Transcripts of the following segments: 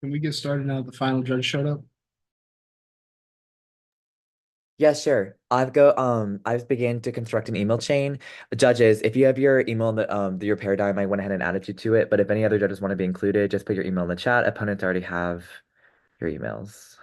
Can we get started now that the final judge showed up? Yeah, sure. I've began to construct an email chain. Judges, if you have your email in your paradigm, I went ahead and added you to it. But if any other judges want to be included, just put your email in the chat. Opponents already have your emails.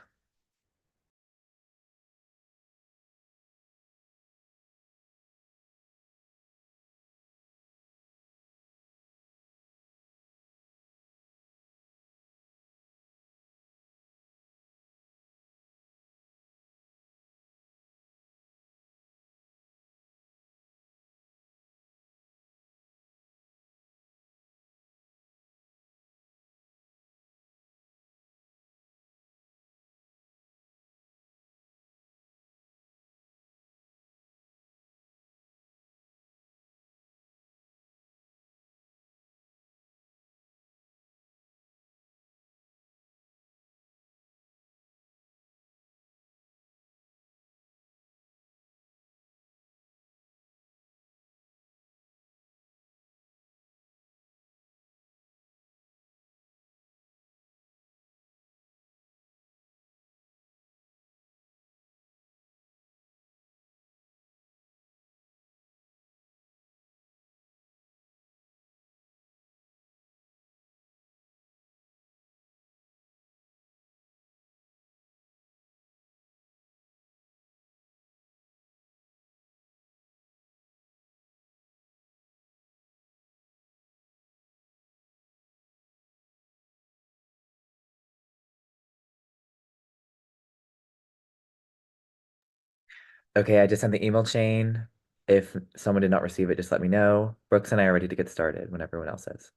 Okay, I just sent the email chain. If someone did not receive it, just let me know. Brooks and I are ready to get started when everyone else is.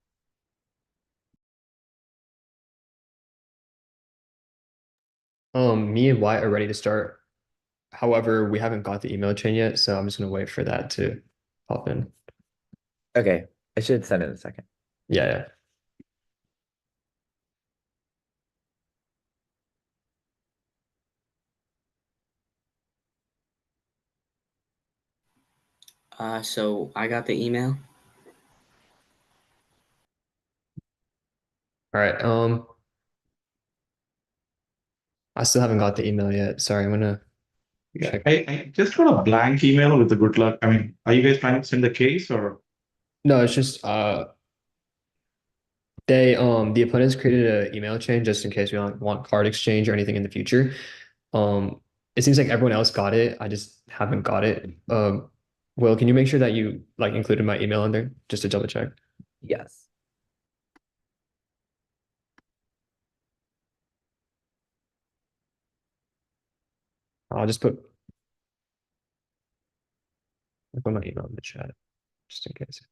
Me and Wyatt are ready to start. However, we haven't got the email chain yet, so I'm just gonna wait for that to pop in. Okay, I should send it in a second. Yeah, yeah. So I got the email. All right. I still haven't got the email yet. Sorry, I'm gonna Yeah, check. I just got a blank email with the good luck. I mean, are you guys planning to send the case or? No, it's just the opponents created an email chain just in case we don't want card exchange or anything in the future. Um, it seems like everyone else got it. I just haven't got it. Will, can you make sure that you like included my email in there just to double check? Yes. I'll put my email in the chat just in case.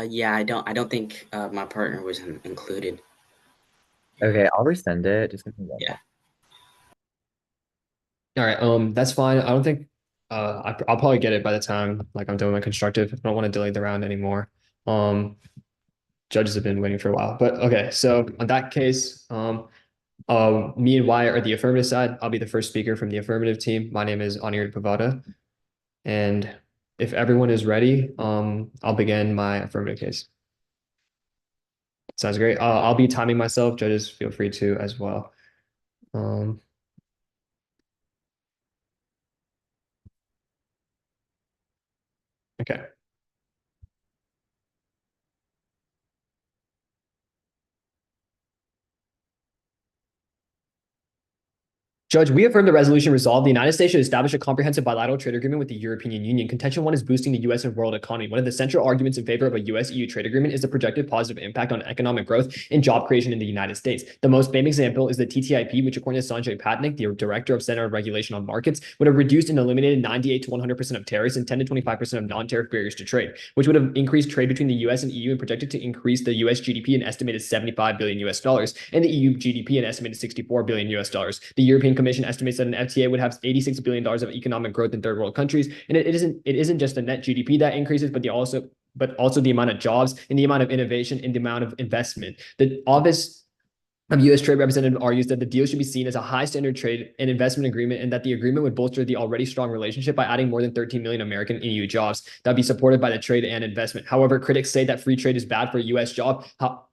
Yeah, I don't think my partner was included. Okay, I'll resend it. Just give me one Yeah. moment. All right, that's fine. I don't think I'll probably get it by the time like I'm done with my constructive. I don't want to delay the round anymore. Judges have been waiting for a while. But okay, so on that case, me and Wyatt are the affirmative side. I'll be the first speaker from the affirmative team. My name is Anirudh Puvvada. And if everyone is ready, I'll begin my affirmative case. Sounds great. I'll be timing myself. Judges, feel free to as well. Um, okay. Judge, we affirm the resolution resolved. The United States should establish a comprehensive bilateral trade agreement with the European Union. Contention one is boosting the U.S. and world economy. One of the central arguments in favor of a U.S.-EU trade agreement is the projected positive impact on economic growth and job creation in the United States. The most famous example is the TTIP, which according to Sanjay Patnaik, the director of Center of Regulation on Markets, would have reduced and eliminated 98 to 100% of tariffs and 10 to 25% of non-tariff barriers to trade, which would have increased trade between the U.S. and EU and projected to increase the U.S. GDP an estimated 75 billion US dollars and the EU GDP an estimated 64 billion US dollars. The European Commission estimates that an FTA would have $86 billion of economic growth in third world countries. And it isn't just the net GDP that increases, but also the amount of jobs and the amount of innovation and the amount of investment. The office U.S. Trade Representative argues that the deal should be seen as a high standard trade and investment agreement, and that the agreement would bolster the already strong relationship by adding more than 13 million American and EU jobs that would be supported by the trade and investment. However, critics say that free trade is bad for U.S. job.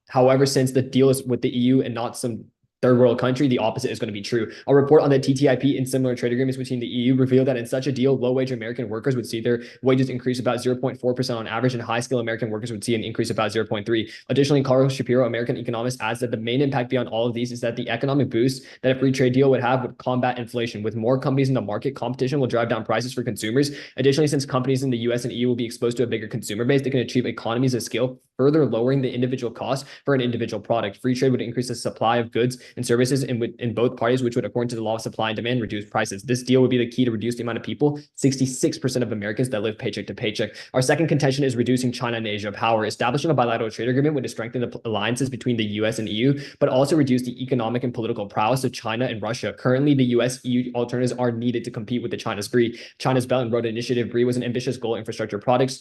However, since the deal is with the EU and not some third world country, the opposite is going to be true. A report on the TTIP and similar trade agreements between the EU revealed that in such a deal, low-wage American workers would see their wages increase about 0.4% on average, and high-skill American workers would see an increase about 0.3%. Additionally, Carl Shapiro, American economist, adds that the main impact beyond all of these is that the economic boost that a free trade deal would have would combat inflation. With more companies in the market, competition will drive down prices for consumers. Additionally, since companies in the US and EU will be exposed to a bigger consumer base, they can achieve economies of scale, further lowering the individual cost for an individual product. Free trade would increase the supply of goods and services in both parties, which would, according to the law of supply and demand, reduce prices. This deal would be the key to reduce the amount of people, 66% of Americans, that live paycheck to paycheck. Our second contention is reducing China and Asia power. Establishing a bilateral trade agreement would strengthen the alliances between the US and EU, but also reduce the economic and political prowess of China and Russia. Currently, the US-EU alternatives are needed to compete with the China's BRI. China's Belt and Road Initiative, BRI, was an ambitious goal infrastructure project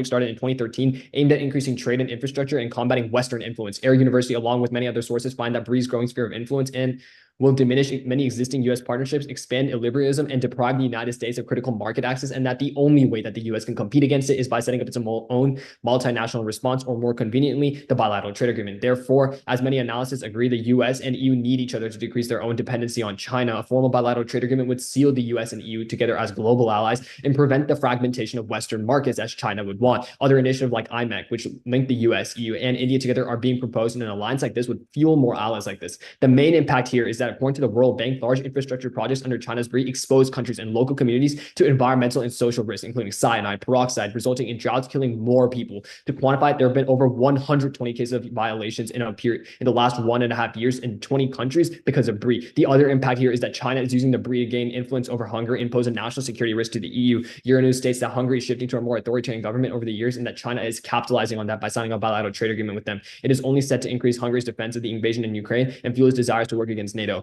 started in 2013, aimed at increasing trade and infrastructure and combating Western influence. Air University, along with many other sources, find that BRI's growing sphere of influence and will diminish many existing U.S. partnerships, expand illiberalism, and deprive the United States of critical market access, and that the only way that the U.S. can compete against it is by setting up its own multinational response, or more conveniently, the bilateral trade agreement. Therefore, as many analysts agree, the U.S. and EU need each other to decrease their own dependency on China. A formal bilateral trade agreement would seal the U.S. and EU together as global allies and prevent the fragmentation of Western markets as China would want. Other initiatives like IMEC, which link the U.S., EU, and India together, are being proposed, and an alliance like this would fuel more allies like this. The main impact here is that, according to the World Bank, large infrastructure projects under China's BRI expose countries and local communities to environmental and social risks, including cyanide, peroxide, resulting in droughts, killing more people. To quantify it, there have been over 120 cases of violations in the last 1.5 years in 20 countries because of BRI. The other impact here is that China is using the BRI to gain influence over Hungary and pose a national security risk to the EU. Euronews states that Hungary is shifting to a more authoritarian government over the years, and that China is capitalizing on that by signing a bilateral trade agreement with them. It is only set to increase Hungary's defense of the invasion in Ukraine and fuel its desires to work against NATO.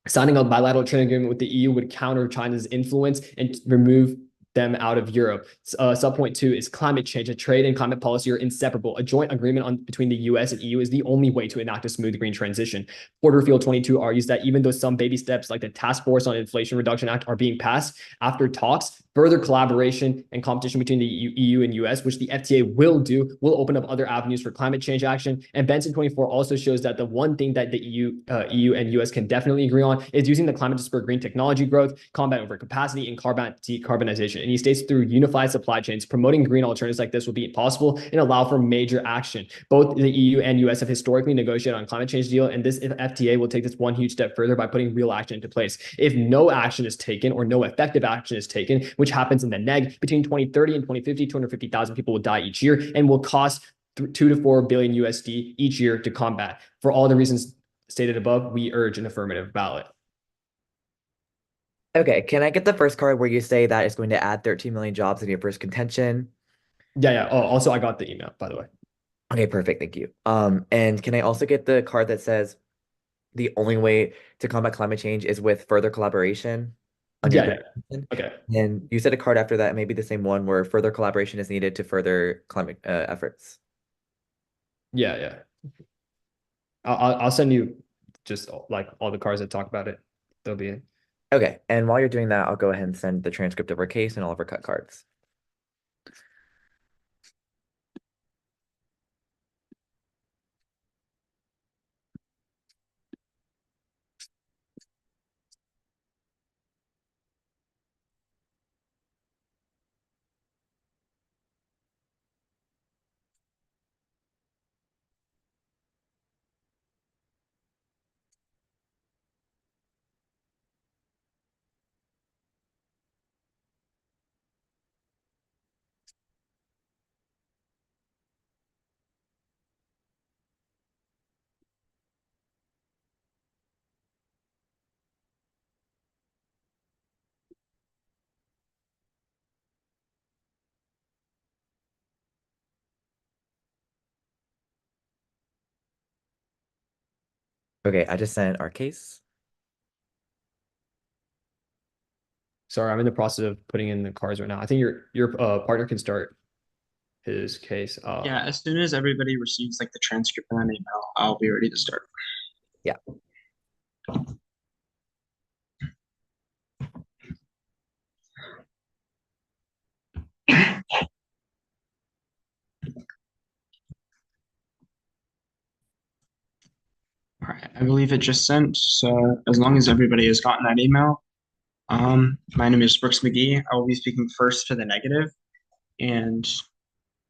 Signing a bilateral trade agreement with the EU would counter China's influence and remove them out of Europe. Subpoint 2 is climate change. A trade and climate policy are inseparable. A joint agreement between the US and EU is the only way to enact a smooth green transition. Porterfield 22 argues that even though some baby steps like the Task Force on Inflation Reduction Act are being passed, after talks, further collaboration and competition between the EU and US, which the FTA will do, will open up other avenues for climate change action. And Benson 24 also shows that the one thing that the EU and US can definitely agree on is using the climate to spur green technology growth, combat overcapacity, and decarbonization. And he states through unified supply chains, promoting green alternatives like this will be possible and allow for major action. Both the EU and US have historically negotiated on climate change deal, and this FTA will take this one huge step further by putting real action into place. If no action is taken, or no effective action is taken, which happens in the neg, between 2030 and 2050, 250,000 people will die each year and will cost 2 to 4 billion USD each year to combat. For all the reasons stated above, we urge an affirmative ballot. Okay, can I get the first card where you say that it's going to add 13 million jobs in your first contention? Yeah. Oh, also, I got the email, by the way. Okay, perfect. Thank you. And can I also get the card that says the only way to combat climate change is with further collaboration? Yeah. Okay. And you said a card after that, maybe the same one, where further collaboration is needed to further climate efforts. Yeah. I'll send you just like all the cards that talk about it. They'll be in. Okay, and while you're doing that, I'll go ahead and send the transcript of our case and all of our cut cards. Okay, I just sent our case. Sorry, I'm in the process of putting in the cards right now. I think your partner can start. his case up. Yeah, as soon as everybody receives like the transcript and an email, I'll be ready to start. Yeah. All right, I believe it just sent. So as long as everybody has gotten that email, my name is Brooks McGee. I will be speaking first to the negative, and if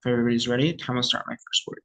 everybody's ready, time will start my first word.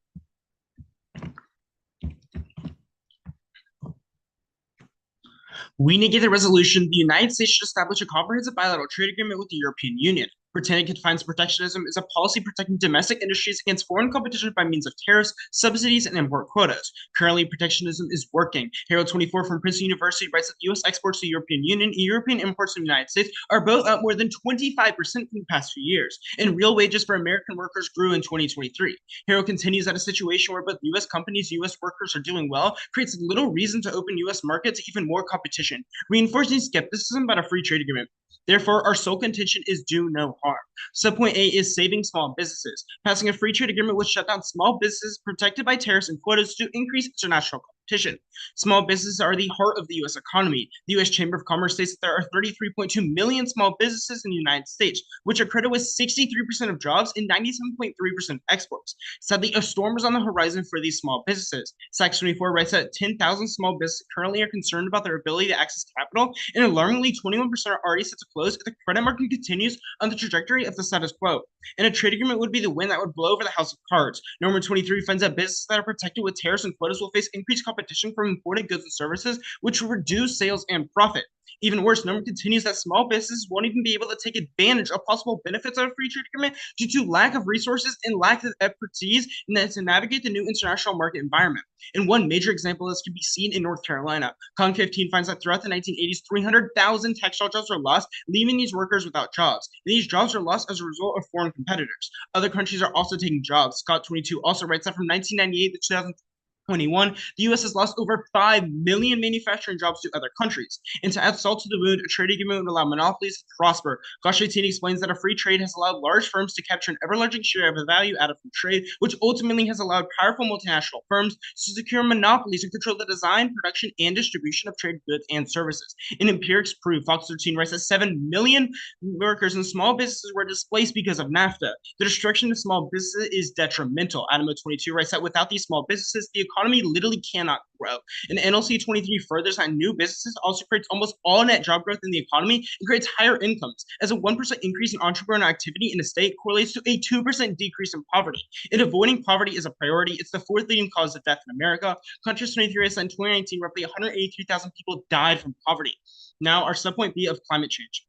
We negate the resolution. The United States should establish a comprehensive bilateral trade agreement with the European Union. Pretending it defines protectionism is a policy protecting domestic industries against foreign competition by means of tariffs, subsidies, and import quotas. Currently, protectionism is working. Harold 24 from Princeton University writes that U.S. exports to the European Union and European imports to the United States are both up more than 25% in the past few years, and real wages for American workers grew in 2023. Harold continues that a situation where both U.S. companies and U.S. workers are doing well creates little reason to open U.S. market to even more competition, reinforcing skepticism about a free trade agreement. Therefore, our sole contention is do no harm. Subpoint A is saving small businesses. Passing a free trade agreement would shut down small businesses protected by tariffs and quotas to increase international competition. Small businesses are the heart of the U.S. economy. The U.S. Chamber of Commerce states that there are 33.2 million small businesses in the United States, which are credited with 63% of jobs and 97.3% of exports. Sadly, a storm is on the horizon for these small businesses. Saks 24 writes that 10,000 small businesses currently are concerned about their ability to access capital, and alarmingly, 21% are already set to close if the credit market continues on the trajectory of the status quo. And a trade agreement would be the wind that would blow over the house of cards. Norman 23 finds that businesses that are protected with tariffs and quotas will face increased competition from imported goods and services, which will reduce sales and profit. Even worse, Norman continues that small businesses won't even be able to take advantage of possible benefits of a free trade agreement due to lack of resources and lack of expertise to navigate the new international market environment. And one major example of this can be seen in North Carolina. Con 15 finds that throughout the 1980s, 300,000 textile jobs were lost, leaving these workers without jobs. And these jobs are lost as a result of foreign competitors. Other countries are also taking jobs. Scott 22 also writes that from 1998 to 2021, the U.S. has lost over 5 million manufacturing jobs to other countries. And to add salt to the wound, a trade agreement would allow monopolies to prosper. Gosh 18 explains that a free trade has allowed large firms to capture an ever-larging share of the value added from trade, which ultimately has allowed powerful multinational firms to secure monopolies and control the design, production, and distribution of trade goods and services. And empirics prove, Fox 13 writes that 7 million workers in small businesses were displaced because of NAFTA. The destruction of small businesses is detrimental. Adamo 22 writes that without these small businesses, the economy literally cannot grow. And NLC 23 furthers that new businesses also creates almost all net job growth in the economy and creates higher incomes, as a 1% increase in entrepreneurial activity in a state correlates to a 2% decrease in poverty. And avoiding poverty is a priority. It's the fourth leading cause of death in America. Contrast 23 said in 2019, roughly 183,000 people died from poverty. Now, our subpoint B of climate change.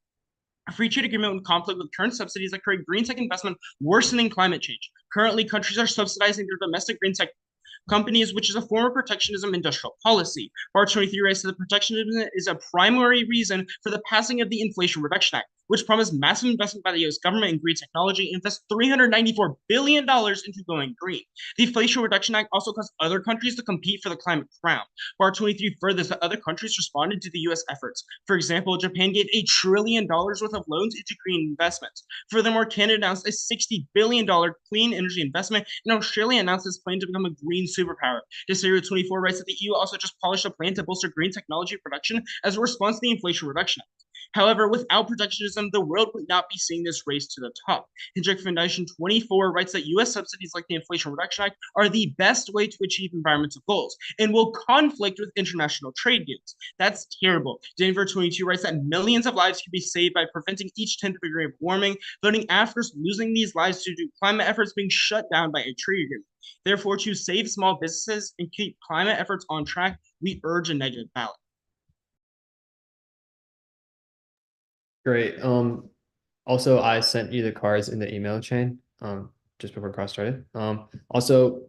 A free trade agreement would conflict with current subsidies that create green tech investment, worsening climate change. Currently, countries are subsidizing their domestic green tech companies, which is a form of protectionism industrial policy. Bar 23 writes that protectionism is a primary reason for the passing of the Inflation Reduction Act, which promised massive investment by the U.S. government in green technology and invests $394 billion into going green. The Inflation Reduction Act also caused other countries to compete for the climate crown. Bar 23 furthers that other countries responded to the U.S. efforts. For example, Japan gave $1 trillion worth of loans into green investments. Furthermore, Canada announced a $60 billion clean energy investment, and Australia announced its plan to become a green superpower. Desiree 24 writes that the EU also just polished a plan to bolster green technology production as a response to the Inflation Reduction Act. However, without protectionism, the world would not be seeing this race to the top. Hendrick Foundation 24 writes that U.S. subsidies like the Inflation Reduction Act are the best way to achieve environmental goals and will conflict with international trade deals. That's terrible. Denver 22 writes that millions of lives can be saved by preventing each 10th degree of warming, voting after losing these lives due to climate efforts being shut down by a trade agreement. Therefore, to save small businesses and keep climate efforts on track, we urge a negative ballot. Great. Also, I sent you the cards in the email chain, just before class started. Also,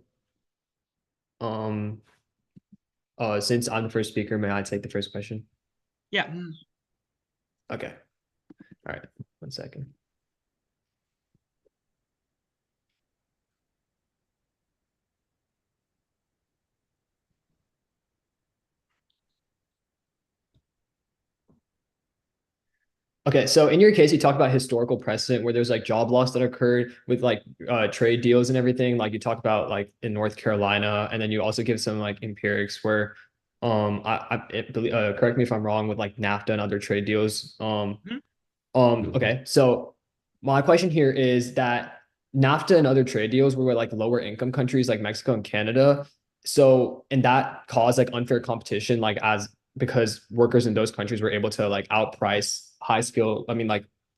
since I'm the first speaker, may I take the first question? Yeah. Okay. All right. 1 second. Okay, so in your case, you talked about historical precedent where there's like job loss that occurred with like trade deals and everything. Like you talked about like in North Carolina, and then you also give some like empirics where correct me if I'm wrong with like NAFTA and other trade deals. Mhm. Okay, so my question here is that NAFTA and other trade deals were with like lower income countries like Mexico and Canada. So, and that caused like unfair competition, like as because workers in those countries were able to like outprice high skill,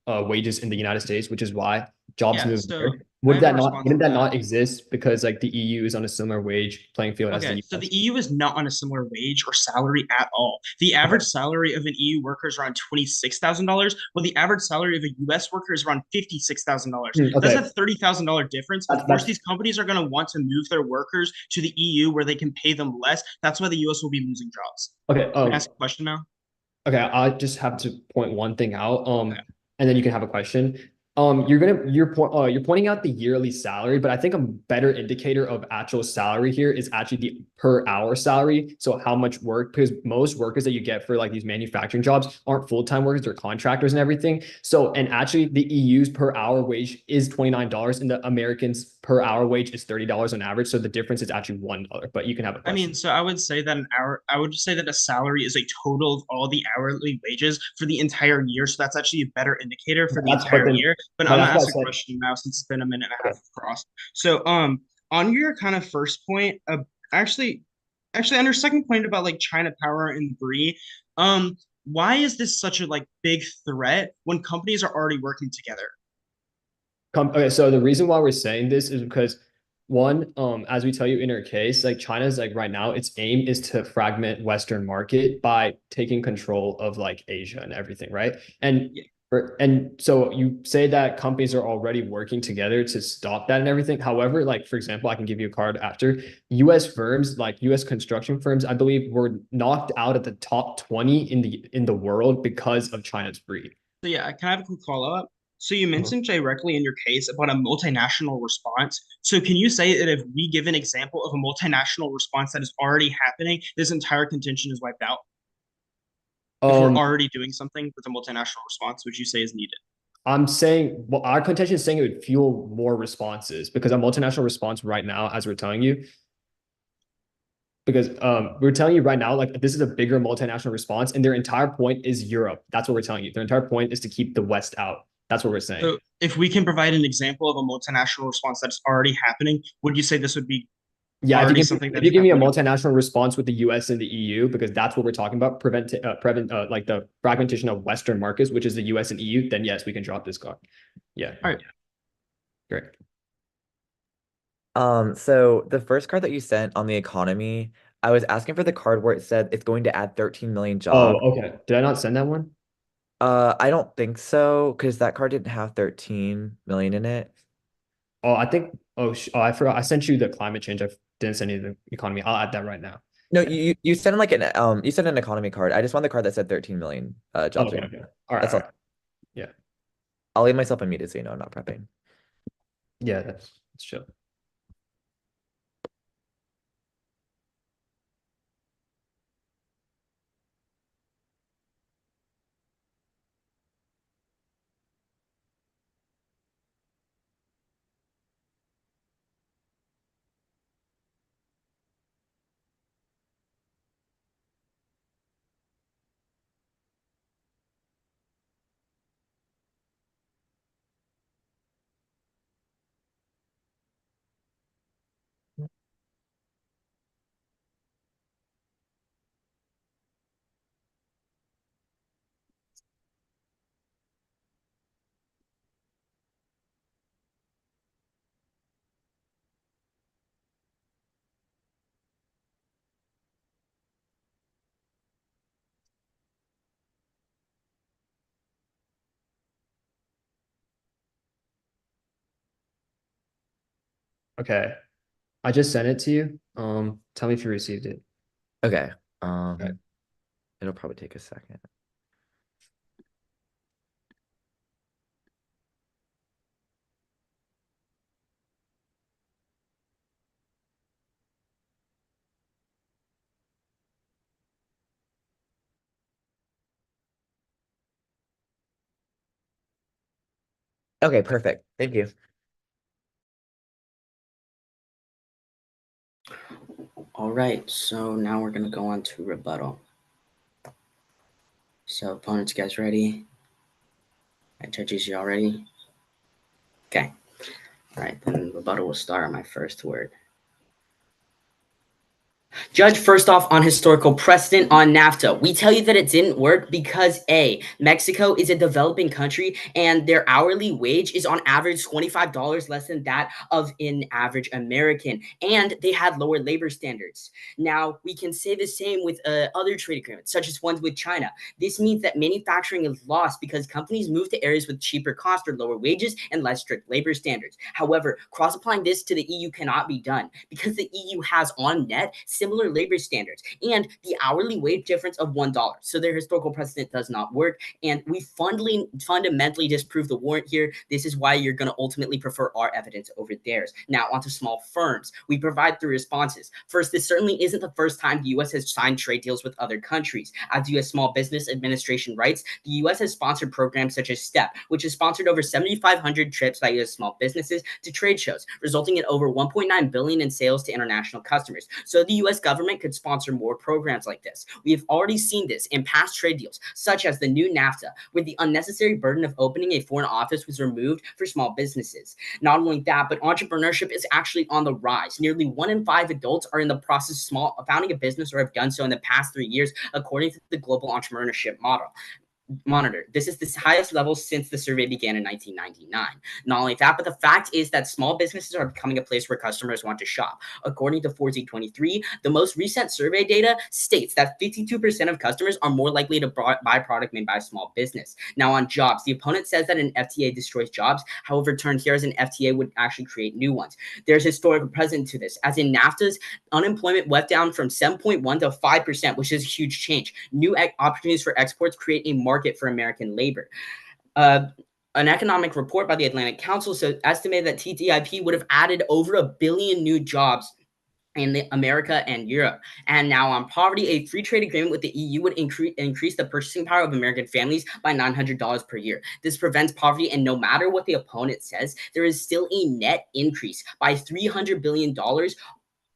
wages in the United States, which is why jobs Yeah, move so there. I Would have a that not, response to wouldn't that that. not exist because like the EU is on a similar wage playing field as the Okay, so US? the EU is not on a similar wage or salary at all. The Okay. average salary of an EU worker is around $26,000, while the average salary of a US worker is around $56,000. That's Okay. a $30,000 difference. Of course, That's these companies are going to want to move their workers to the EU where they can pay them less. That's why the US will be losing jobs. okay. Can I ask a question now? Okay, I just have to point one thing out. Okay. And then you can have a question. You're pointing out the yearly salary, but I think a better indicator of actual salary here is actually the per hour salary. So how much work, because most workers that you get for like these manufacturing jobs aren't full-time workers, they're contractors and everything. So, and actually the EU's per hour wage is $29 and the Americans per hour wage is $30 on average. So the difference is actually $1, but you can have a I mean, question. so I would say that I would say that a salary is a total of all the hourly wages for the entire year. So that's actually a better indicator for the But entire then, year. But but I'm that's gonna what I ask a said. question now since it's been a minute and a Okay. half across. So, on your kind of first point, actually, actually on your second point about like China Power and Bree, why is this such a like big threat when companies are already working together? Okay, so the reason why we're saying this is because one, as we tell you in our case, like China's like right now, its aim is to fragment Western market by taking control of like Asia and everything, right? Yeah. And so you say that companies are already working together to stop that and everything. However, like for example, I can give you a card after US firms, like US construction firms, I believe were knocked out of the top 20 in the world because of China's greed. So yeah, can I have a quick follow-up? So you mentioned directly in your case about a multinational response. So can you say that if we give an example of a multinational response that is already happening, this entire contention is wiped out? If we're Um, already doing something with a multinational response, which you say is needed? I'm saying, well, our contention is saying it would fuel more responses because a multinational response right now, as we're telling you, because we're telling you right now, like this is a bigger multinational response, and their entire point is Europe. That's what we're telling you. Their entire point is to keep the West out. That's what we're saying. So if we can provide an example of a multinational response that's already happening, would you say this would be Yeah, already something if that you is give me a happening? multinational response with the US and the EU, because that's what we're talking about, like the fragmentation of Western markets, which is the US and EU, then yes, we can drop this card. Yeah. All right. Great. So the first card that you sent on the economy, I was asking for the card where it said it's going to add 13 million Oh, jobs. okay. Did I not send that one? I don't think so, because that card didn't have 13 million in it. Oh, I think. I forgot. I sent you the climate change. I didn't send you the economy. I'll add that right now. No, you sent like an you sent an economy card. I just want the card that said 13 million Oh, jobs. okay. Okay. All right. That's All all. right. Yeah. I'll leave myself unmuted so you know I'm not prepping. Yeah. That's chill. Okay. I just sent it to you. Tell me if you received it. Okay. Okay. It'll probably take a second. Okay, perfect. Thank you. All right, so now we're going to go on to rebuttal. So opponents, guys ready? All right, judges, you all ready? Okay. All right, then rebuttal will start on my first word. Judge, first off, on historical precedent on NAFTA, we tell you that it didn't work because A, Mexico is a developing country and their hourly wage is on average $25 less than that of an average American, and they had lower labor standards. Now, we can say the same with other trade agreements, such as ones with China. This means that manufacturing is lost because companies move to areas with cheaper cost or lower wages and less strict labor standards. However, cross-applying this to the EU cannot be done because the EU has on net similar labor standards and the hourly wage difference of $1. So their historical precedent does not work, and we fundamentally disprove the warrant here. This is why you're going to ultimately prefer our evidence over theirs. Now, onto small firms. We provide 3 responses. First, this certainly isn't the first time the U.S. has signed trade deals with other countries. As U.S. Small Business Administration writes, the U.S. has sponsored programs such as STEP, which has sponsored over 7,500 trips by U.S. small businesses to trade shows, resulting in over $1.9 billion in sales to international customers. So the U.S. government could sponsor more programs like this. We have already seen this in past trade deals, such as the new NAFTA, where the unnecessary burden of opening a foreign office was removed for small businesses. Not only that, but entrepreneurship is actually on the rise. Nearly 1 in 5 adults are in the process of founding a business or have done so in the past 3 years, according to the Global Entrepreneurship Monitor. This is the highest level since the survey began in 1999. Not only that, but the fact is that small businesses are becoming a place where customers want to shop. According to 4Z23, the most recent survey data states that 52% of customers are more likely to buy a product made by a small business. Now, on jobs, the opponent says that an FTA destroys jobs. However, turned here as an FTA would actually create new ones. There's historical precedent to this, as in NAFTA's unemployment went down from 7.1 to 5%, which is a huge change. New opportunities for exports create a market for American labor. An economic report by the Atlantic Council estimated that TTIP would have added over 1 billion new jobs in America and Europe. And now on poverty, a free trade agreement with the EU would increase the purchasing power of American families by $900 per year. This prevents poverty, and no matter what the opponent says, there is still a net increase by $300 billion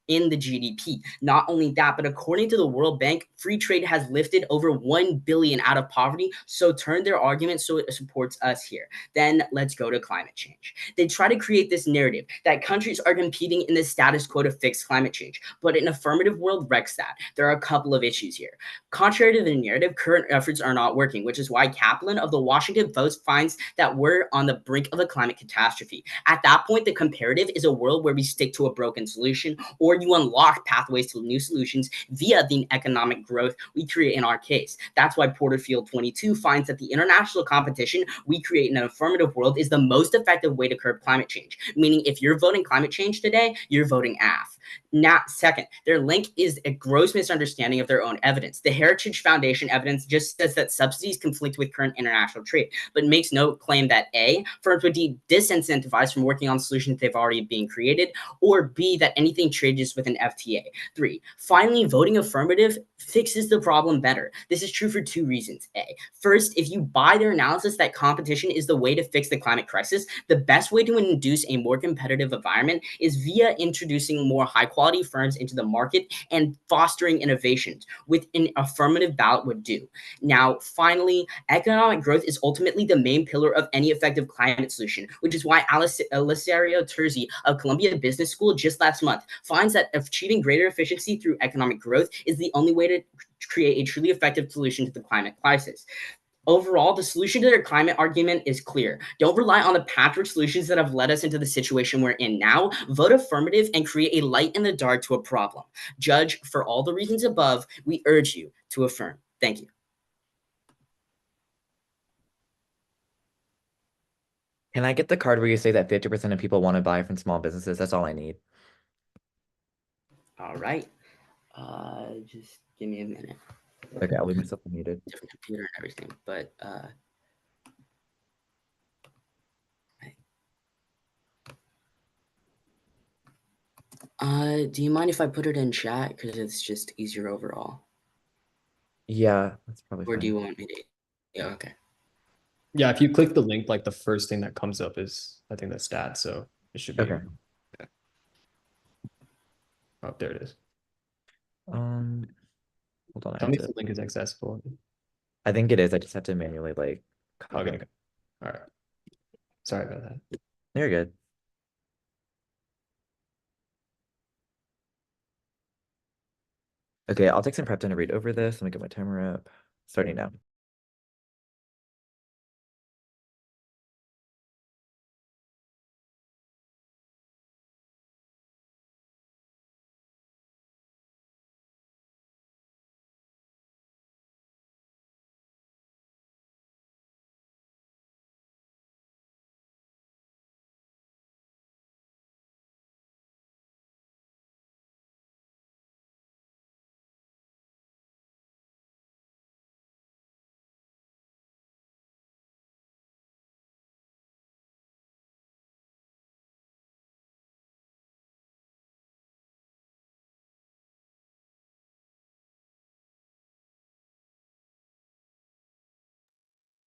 in the GDP. Not only that, but according to the World Bank, free trade has lifted over 1 billion out of poverty. So turn their argument so it supports us here. Then let's go to climate change. They try to create this narrative that countries are competing in the status quo to fix climate change, but an affirmative world wrecks that. There are a couple of issues here. Contrary to the narrative, current efforts are not working, which is why Kaplan of the Washington Post finds that we're on the brink of a climate catastrophe. At that point, the comparative is a world where we stick to a broken solution, or you unlock pathways to new solutions via the economic growth we create in our case. That's why Porterfield 22 finds that the international competition we create in an affirmative world is the most effective way to curb climate change, meaning if you're voting climate change today, you're voting AF. Now, second, their link is a gross misunderstanding of their own evidence. The Heritage Foundation evidence just says that subsidies conflict with current international trade, but makes no claim that A, firms would be disincentivized from working on solutions they've already been created, or B, that anything changes with an FTA. 3, finally, voting affirmative fixes the problem better. This is true for 2 reasons. A, first, if you buy their analysis that competition is the way to fix the climate crisis, the best way to induce a more competitive environment is via introducing more high-quality firms into the market and fostering innovations, which an affirmative ballot would do. Now, finally, economic growth is ultimately the main pillar of any effective climate solution, which is why Alisario Terzi of Columbia Business School just last month finds that achieving greater efficiency through economic growth is the only way to create a truly effective solution to the climate crisis. Overall, the solution to their climate argument is clear. Don't rely on the patchwork solutions that have led us into the situation we're in now. Vote affirmative and create a light in the dark to a problem. Judge, for all the reasons above, we urge you to affirm. Thank you. Can I get the card where you say that 50% of people want to buy from small businesses? That's all I need. All right. Just give me a minute. Okay, I'll leave myself muted. Different computer and everything, but do you mind if I put it in chat, because it's just easier overall? Yeah, that's probably Or fine. do you want me to? Yeah, okay. Yeah, if you click the link, like the first thing that comes up is, I think, the stats. So it should be. Okay. Oh, there it is. Hold on. Tell me if the link is accessible. I think it is. I just have to manually like copy. Okay. All right. Sorry about that. You're good. Okay, I'll take some prep time to read over this. Let me get my timer up. Starting now.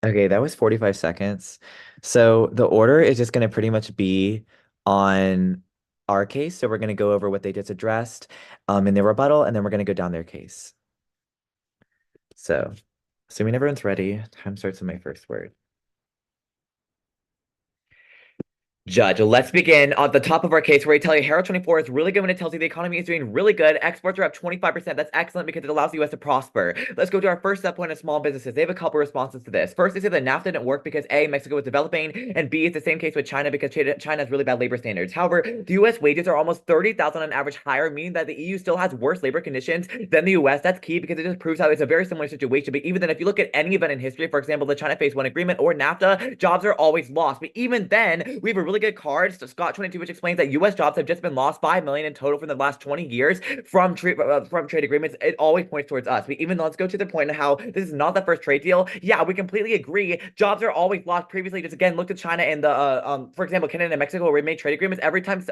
Okay, that was 45 seconds. So the order is just going to pretty much be on our case. So we're going to go over what they just addressed in their rebuttal, and then we're going to go down their case. So assuming everyone's ready, time starts with my first word. Judge, let's begin at the top of our case where we tell you Hero 24 is really good when it tells you the economy is doing really good. Exports are up 25%. That's excellent because it allows the US to prosper. Let's go to our first point of small businesses. They have a couple responses to this. First, they say that NAFTA didn't work because A, Mexico was developing, and B, it's the same case with China because China has really bad labor standards. However, the US wages are almost 30,000 on average higher, meaning that the EU still has worse labor conditions than the US. That's key because it just proves how it's a very similar situation. But even then, if you look at any event in history, for example, the China Phase 1 agreement or NAFTA, jobs are always lost. But even then, we have a really good card, so Scott 22, which explains that U.S. jobs have just been lost 5 million in total for the last 20 years from trade agreements. It always points towards us. But even though, let's go to the point of how this is not the first trade deal. Yeah, we completely agree. Jobs are always lost. Previously, just again, looked at China and the for example, Canada and Mexico, where we made trade agreements. Every time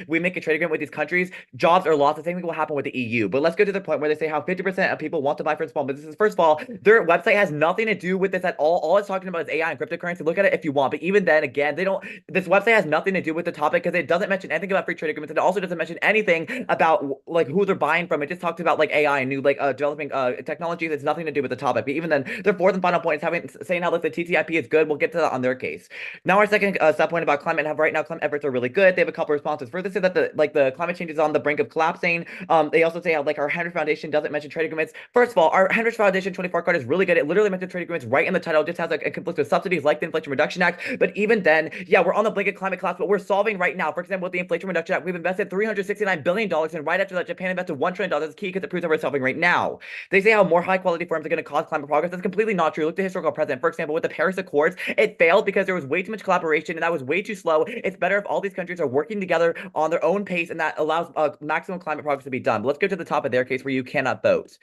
we make a trade agreement with these countries, jobs are lost. The same thing will happen with the EU. But let's go to the point where they say how 50% of people want to buy from small businesses. First of all, their website has nothing to do with this at all. All it's talking about is AI and cryptocurrency. Look at it if you want. But even then, again, they don't. This website has nothing to do with the topic because it doesn't mention anything about free trade agreements. It also doesn't mention anything about like who they're buying from. It just talks about like AI and new like developing technologies. It's nothing to do with the topic. But even then, their fourth and final point is saying how like the TTIP is good. We'll get to that on their case. Now our second sub point about climate. Right now, climate efforts are really good. They have a couple responses. First, they say that the climate change is on the brink of collapsing. They also say how like our Henry Foundation doesn't mention trade agreements. First of all, our Henry Foundation 24 card is really good. It literally mentions trade agreements right in the title. It just has like a conflict with subsidies like the Inflation Reduction Act. But even then, yeah, we're on the blink of climate collapse. But we're solving right now. For example, with the Inflation Reduction Act, we've invested $369 billion, and right after that, Japan invested $1 trillion. That's key because it proves that we're solving right now. They say how more high-quality firms are going to cause climate progress. That's completely not true. Look at the historical precedent. For example, with the Paris Accords, it failed because there was way too much collaboration, and that was way too slow. It's better if all these countries are working together on their own pace, and that allows maximum climate progress to be done. But let's go to the top of their case where you cannot vote.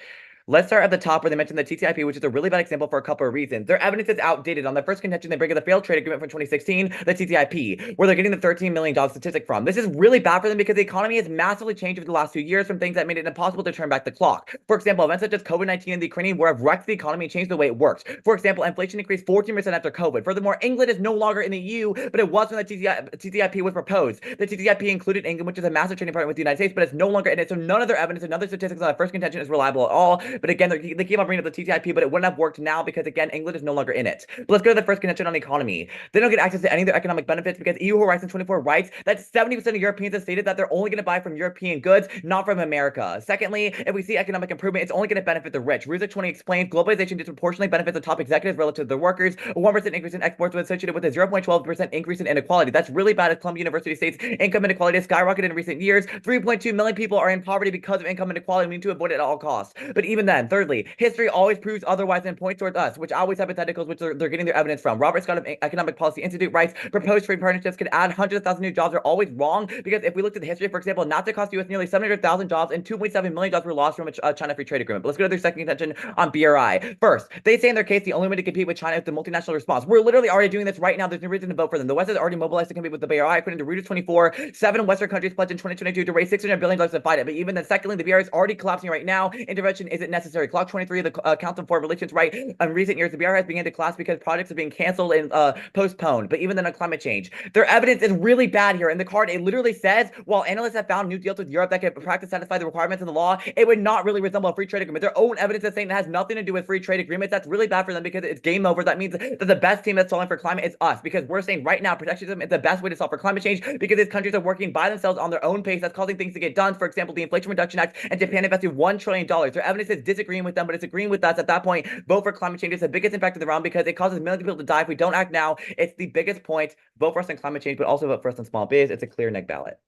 Let's start at the top where they mentioned the TTIP, which is a really bad example for a couple of reasons. Their evidence is outdated. On their first contention, they bring up the failed trade agreement from 2016, the TTIP, where they're getting the $13 million statistic from. This is really bad for them because the economy has massively changed over the last few years from things that made it impossible to turn back the clock. For example, events such as COVID-19 and the Ukrainian war have wrecked the economy and changed the way it works. For example, inflation increased 14% after COVID. Furthermore, England is no longer in the EU, but it was when the TTIP was proposed. The TTIP included England, which is a massive trading partner with the United States, but it's no longer in it. So none of their evidence and other statistics on the first contention is reliable at all. But again, they keep on bringing up the TTIP, but it wouldn't have worked now because, again, England is no longer in it. But let's go to the first contention on the economy. They don't get access to any of their economic benefits because EU Horizon 24 writes that 70% of Europeans have stated that they're only going to buy from European goods, not from America. Secondly, if we see economic improvement, it's only going to benefit the rich. Rusick 20 explains globalization disproportionately benefits the top executives relative to the workers. A 1% increase in exports was associated with a 0.12% increase in inequality. That's really bad, as Columbia University states income inequality has skyrocketed in recent years. 3.2 million people are in poverty because of income inequality. We need to avoid it at all costs. But even then, thirdly, history always proves otherwise and points towards us, which always hypotheticals, which they're getting their evidence from. Robert Scott of Economic Policy Institute writes, proposed trade partnerships could add hundreds of thousands of new jobs are always wrong because if we looked at the history, for example, NAFTA cost US nearly 700,000 jobs and 2.7 million jobs were lost from a China free trade agreement. But let's go to their second contention on BRI. First, they say in their case the only way to compete with China is the multinational response. We're literally already doing this right now. There's no reason to vote for them. The West has already mobilized to compete with the BRI. According to Reuters 24, 7 Western countries pledged in 2022 to raise $600 billion to fight it. But even then, secondly, the BRI is already collapsing right now. Intervention isn't necessary. Clock 23, the Council on Foreign Relations, right? In recent years, the BR has begun to class because projects are being canceled and postponed. But even then on climate change, their evidence is really bad here. In the card, it literally says, while analysts have found new deals with Europe that can practice satisfy the requirements in the law, it would not really resemble a free trade agreement. Their own evidence is saying that has nothing to do with free trade agreements. That's really bad for them because it's game over. That means that the best team that's solving for climate is us, because we're saying right now protectionism is the best way to solve for climate change because these countries are working by themselves on their own pace. That's causing things to get done. For example, the Inflation Reduction Act, and Japan invested $1 trillion. Their evidence is disagreeing with them, but it's agreeing with us. At that point, vote for climate change. It's the biggest impact of the realm because it causes millions of people to die if we don't act now. It's the biggest point. Vote for us on climate change, but also vote for us on small biz. It's a clear neg ballot.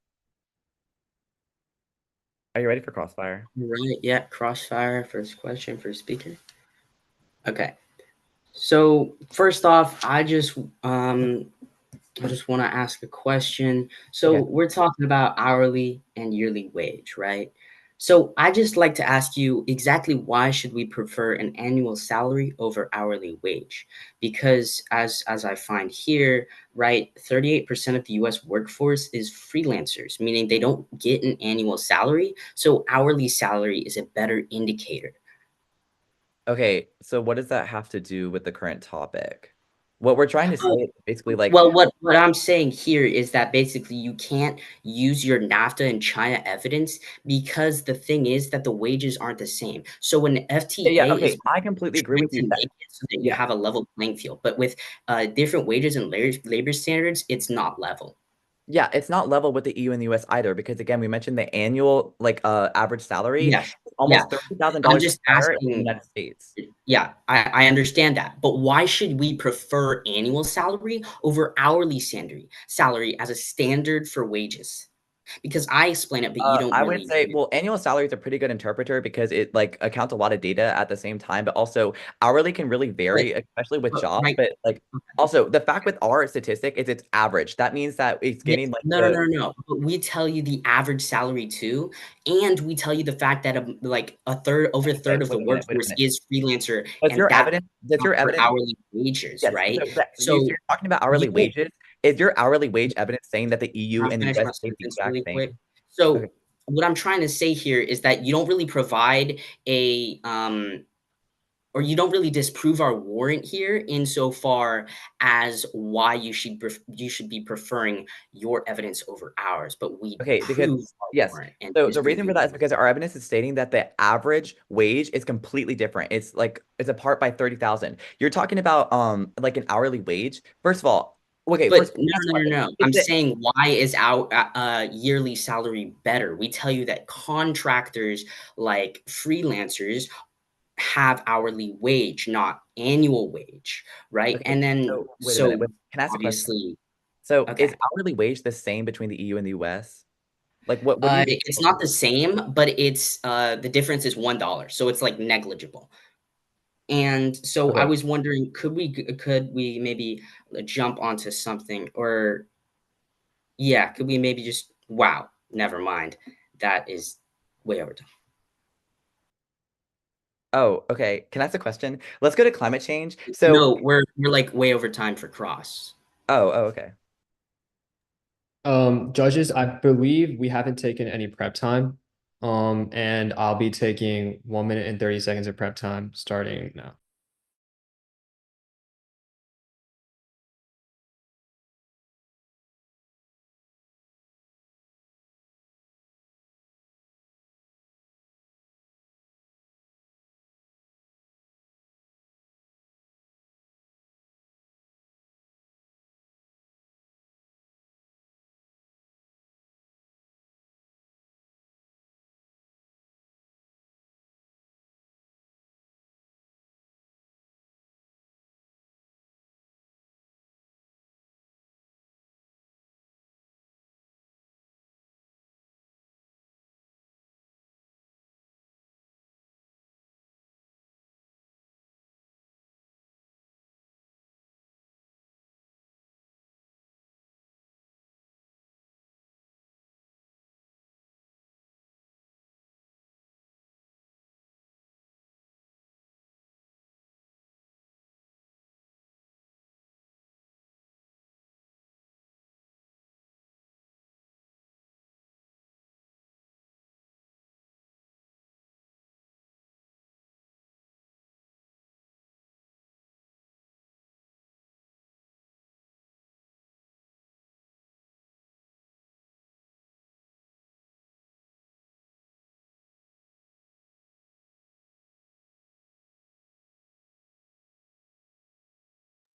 Are you ready for Crossfire? Right. Yeah. Crossfire. First question for speaker. Okay. So first off, I just want to ask a question. So Okay. we're talking about hourly and yearly wage, right? So I just like to ask you exactly why should we prefer an annual salary over hourly wage? Because as I find here, right, 38% of the US workforce is freelancers, meaning they don't get an annual salary. So hourly salary is a better indicator. Okay, so what does that have to do with the current topic? What we're trying to say is basically like, Well, what I'm saying here is that basically you can't use your NAFTA and China evidence because the thing is that the wages aren't the same. So an FTA yeah, okay, is I completely agree trying with to you that, make it so that you yeah. have a level playing field, but with different wages and labor standards, it's not level. Yeah, it's not level with the EU and the US either, because again, we mentioned the annual like average salary Yes, is almost yeah. $30,000 I'm just higher in the asking. United States. Yeah, I understand that, but why should we prefer annual salary over hourly salary as a standard for wages? Because I explain it, but you don't I would really. say, well, annual salary is a pretty good interpreter because it like accounts a lot of data at the same time, but also hourly can really vary, especially with jobs. Right. But like also the fact with our statistic is it's average. That means that it's Yeah, getting like no. But we tell you the average salary too, and we tell you the fact that like over a third of the wait a minute. workforce is freelancer, Does and your that evidence, does your for evidence, hourly wages, yes, right? so you're talking about hourly You don't. wages. Is your hourly wage evidence saying that the EU Can I and the finish US my pay the sentence exact really same? quick? So Okay. what I'm trying to say here is that you don't really provide a or you don't really disprove our warrant here insofar as why you should be preferring your evidence over ours, but we Okay, because prove our yes. warrant and So the reason for disproving that is because our evidence is stating that the average wage is completely different. It's like it's apart by 30,000. You're talking about like an hourly wage. First of all, okay, But first no. I'm saying why is our yearly salary better? We tell you that contractors like freelancers have hourly wage, not annual wage, right? Okay, And then so wait a minute. Can I ask a question? obviously, So is okay. hourly wage the same between the EU and the US? Like what do you It's not the same, but it's the difference is $1, so it's like negligible. And so I Okay. was wondering, could we maybe jump onto something, or yeah, could we maybe just wow, never mind. That is way over time. Oh, okay. Can I ask a question? Let's go to climate change. So No, we're like way over time for cross. okay. Judges, I believe we haven't taken any prep time. And I'll be taking 1 minute and 30 seconds of prep time starting now.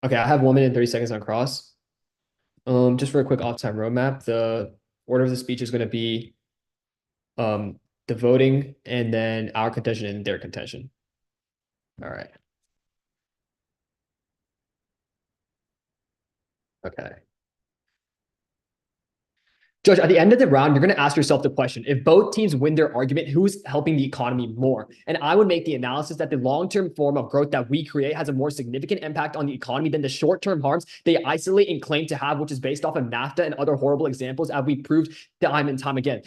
Okay, I have 1 minute and 30 seconds on cross. Just for a quick off-time roadmap, the order of the speech is going to be the voting and then our contention and their contention. All right. Okay. Judge, at the end of the round, you're going to ask yourself the question, if both teams win their argument, who's helping the economy more? And I would make the analysis that the long-term form of growth that we create has a more significant impact on the economy than the short-term harms they isolate and claim to have, which is based off of NAFTA and other horrible examples, as we proved time and time again.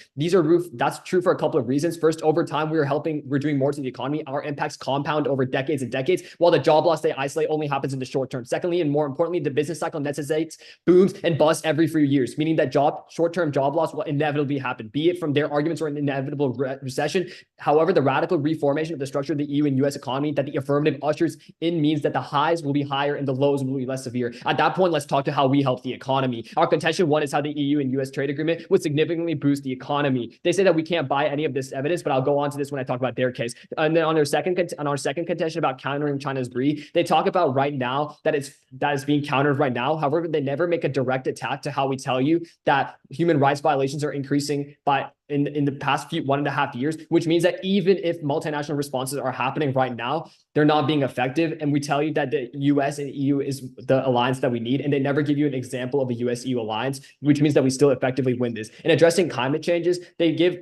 That's true for a couple of reasons. First, over time, we're doing more to the economy. Our impacts compound over decades and decades, while the job loss they isolate only happens in the short term. Secondly, and more importantly, the business cycle necessitates booms and busts every few years, meaning that short-term job loss will inevitably happen, be it from their arguments or an inevitable recession. However, the radical reformation of the structure of the EU and US economy that the affirmative ushers in means that the highs will be higher and the lows will be less severe. At that point, let's talk to how we help the economy. Our contention one is how the EU and US trade agreement would significantly boost the economy. They say that we can't buy any of this evidence, but I'll go on to this when I talk about their case. And then on our second contention about countering China's BRI, they talk about right now that is being countered right now. However, they never make a direct attack to how we tell you that human rights violations are increasing in the past 1.5 years, which means that even if multinational responses are happening right now, they're not being effective. And we tell you that the US and EU is the alliance that we need. And they never give you an example of a US-EU alliance, which means that we still effectively win this. In addressing climate changes, they give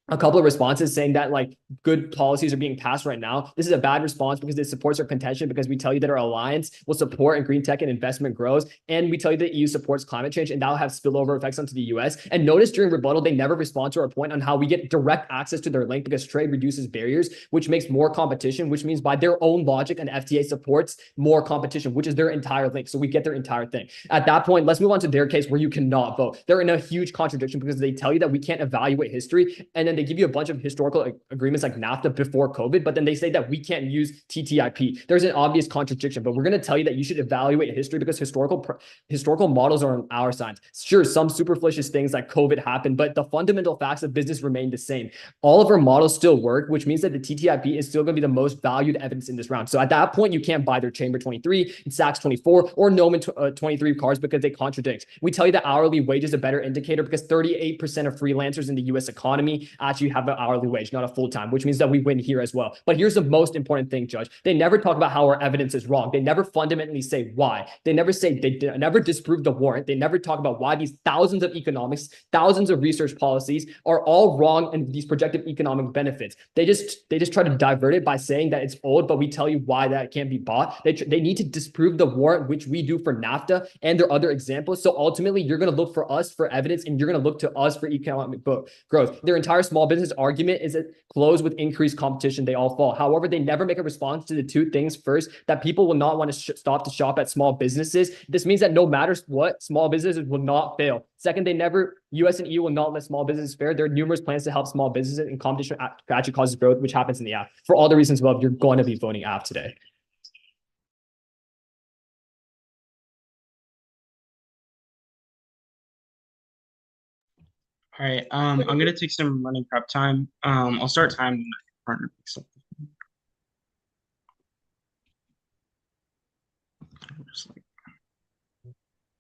a couple of responses saying that like good policies are being passed right now. This is a bad response because it supports our contention, because we tell you that our alliance will support and green tech and investment grows. And we tell you that EU supports climate change, and that'll have spillover effects onto the US. And notice during rebuttal, they never respond to our point on how we get direct access to their link because trade reduces barriers, which makes more competition, which means by their own logic, an FTA supports more competition, which is their entire link. So we get their entire thing. At that point, let's move on to their case where you cannot vote. They're in a huge contradiction because they tell you that we can't evaluate history, and then they give you a bunch of historical agreements like NAFTA before COVID, but then they say that we can't use TTIP. There's an obvious contradiction, but we're going to tell you that you should evaluate history because historical models are on our side. Sure, some superfluous things like COVID happened, but the fundamental facts of business remain the same. All of our models still work, which means that the TTIP is still going to be the most valued evidence in this round. So at that point, you can't buy their Chamber 23 and Sachs 24 or Noman 23 cards because they contradict. We tell you that hourly wage is a better indicator because 38% of freelancers in the US economy actually have an hourly wage, not a full-time, which means that we win here as well. But here's the most important thing, Judge. They never talk about how our evidence is wrong. They never fundamentally say why. They never disprove the warrant. They never talk about why these thousands of economics, thousands of research policies are all wrong and these projected economic benefits. They just try to divert it by saying that it's old, but we tell you why that can't be bought. They need to disprove the warrant, which we do for NAFTA and their other examples. So ultimately, you're going to look for us for evidence and you're going to look to us for economic growth. Their entire small business argument is that closed with increased competition, they all fall. However, they never make a response to the two things. First, that people will not want to stop to shop at small businesses. This means that no matter what, small businesses will not fail. Second, US and EU will not let small businesses fail. There are numerous plans to help small businesses, and competition actually causes growth, which happens in the app. For all the reasons above, you're going to be voting app today. All right. I'm gonna take some running prep time. I'll start time when my partner picks up.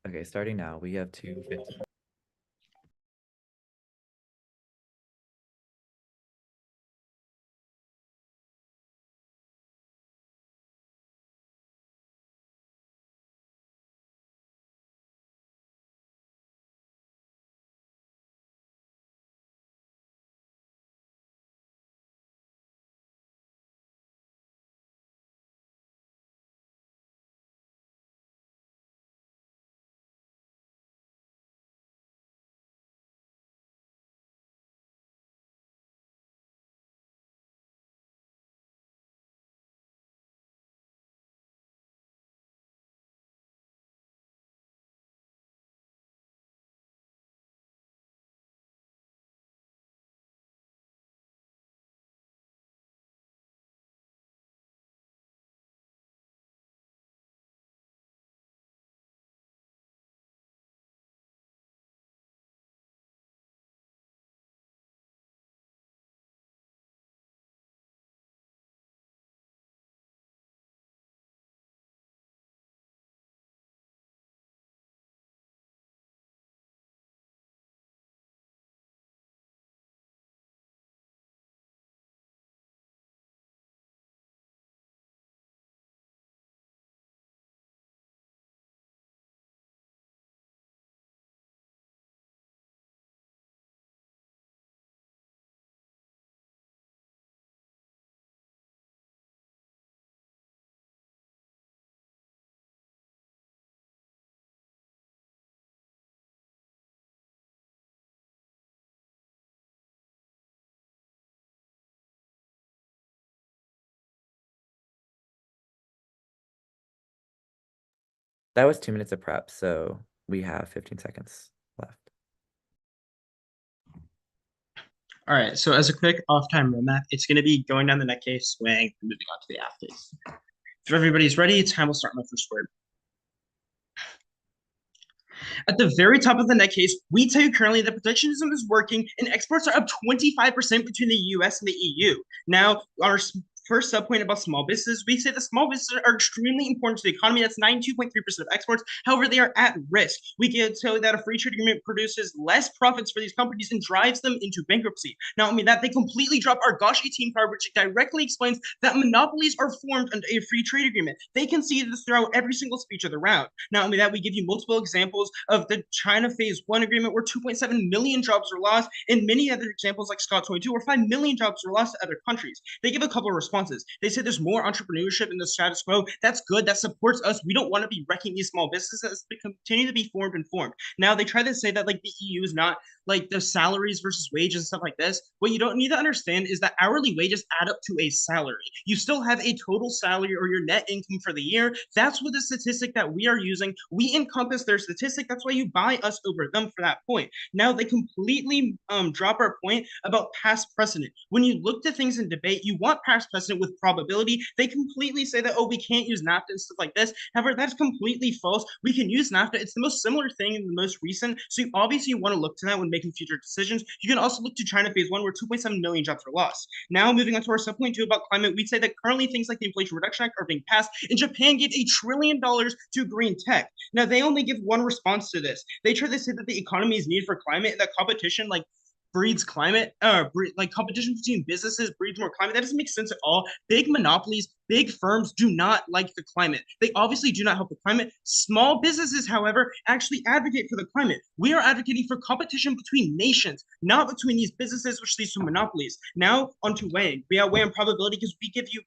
Okay, starting now, we have 2:15. That was 2 minutes of prep, so we have 15 seconds left. All right, so as a quick off-time roadmap, it's going to be going down the net case, swing, and moving on to the afters. If everybody's ready, time will start my first word. At the very top of the net case, we tell you currently that protectionism is working and exports are up 25% between the US and the EU. Now, our first subpoint about small businesses, we say that small businesses are extremely important to the economy. That's 92.3% of exports. However, they are at risk. We can tell you that a free trade agreement produces less profits for these companies and drives them into bankruptcy. Not only that, they completely drop our Gosh 18 card, which directly explains that monopolies are formed under a free trade agreement. They can see this throughout every single speech of the round. Not only that, we give you multiple examples of the China Phase 1 agreement where 2.7 million jobs are lost, and many other examples like Scott 22 where 5 million jobs are lost to other countries. They give a couple of responses. They say there's more entrepreneurship in the status quo. That's good. That supports us. We don't want to be wrecking these small businesses. They continue to be formed and formed. Now they try to say that like the EU is not like the salaries versus wages and stuff like this. What you don't need to understand is that hourly wages add up to a salary. You still have a total salary or your net income for the year. That's what the statistic that we are using. We encompass their statistic. That's why you buy us over them for that point. Now they completely drop our point about past precedent. When you look to things in debate, you want past precedent with probability. They completely say that, oh, we can't use NAFTA and stuff like this. However, that's completely false. We can use NAFTA. It's the most similar thing in the most recent. So you obviously want to look to that when making future decisions. You can also look to China Phase 1 where 2.7 million jobs are lost. Now moving on to our subpoint 2 about climate, we'd say that currently things like the Inflation Reduction Act are being passed, and Japan gave $1 trillion to green tech. Now they only give one response to this. They try to say that the economy is needed for climate and that competition like breeds climate, like competition between businesses breeds more climate. That doesn't make sense at all. Big monopolies, big firms do not like the climate. They obviously do not help the climate. Small businesses, however, actually advocate for the climate. We are advocating for competition between nations, not between these businesses, which leads to monopolies. Now onto weighing. We outweigh on probability because we give you